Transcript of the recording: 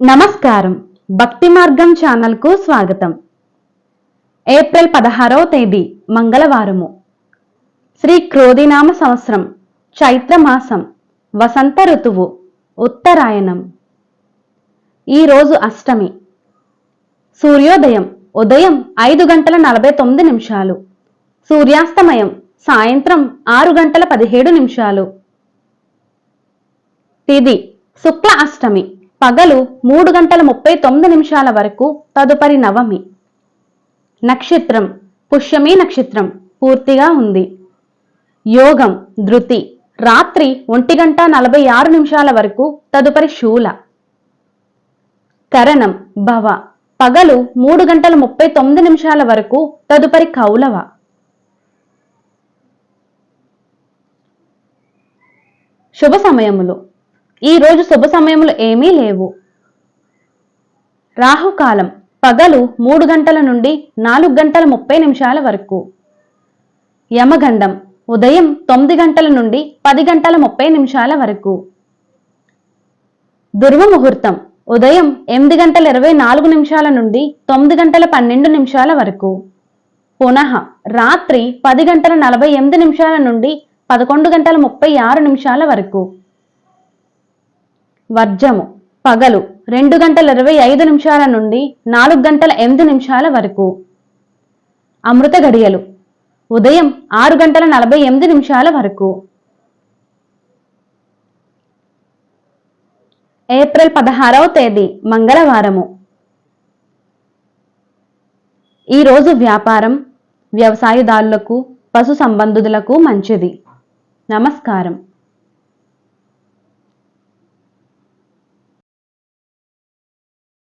నమస్కారం. భక్తి మార్గం ఛానల్కు స్వాగతం. ఏప్రిల్ 16వ తేదీ మంగళవారము. శ్రీ క్రోధినామ సంవత్సరం, చైత్రమాసం, వసంత ఋతువు, ఉత్తరాయణం. ఈరోజు అష్టమి. సూర్యోదయం ఉదయం 5:49, సూర్యాస్తమయం సాయంత్రం 6:17. తిథి శుక్ల అష్టమి, పగలు 3:39 వరకు, తదుపరి నవమి. నక్షత్రం పుష్యమి నక్షత్రం పూర్తిగా ఉంది. యోగం ధృతి, రాత్రి 1:46 వరకు, తదుపరి శూల. కరణం భవ, పగలు 3:39 వరకు, తదుపరి కౌలవ. శుభ సమయములు. ఈ రోజు శుభ సమయములు ఏమీ లేవు. రాహుకాలం పగలు 3 గంటల నుండి 4:30 వరకు. యమగండం ఉదయం 9 గంటల నుండి 10:30 వరకు. దుర్వ ముహూర్తం ఉదయం 8:24 నుండి 9:12 వరకు. పునః రాత్రి 10:48 నుండి 11:36 వరకు. వర్జము పగలు 2:25 నుండి 4:08 వరకు. అమృత గడియలు ఉదయం 6:48 వరకు. ఏప్రిల్ 16వ తేదీ మంగళవారము. ఈరోజు వ్యాపారం, వ్యవసాయదారులకు, పశు సంబంధులకు మంచిది. నమస్కారం.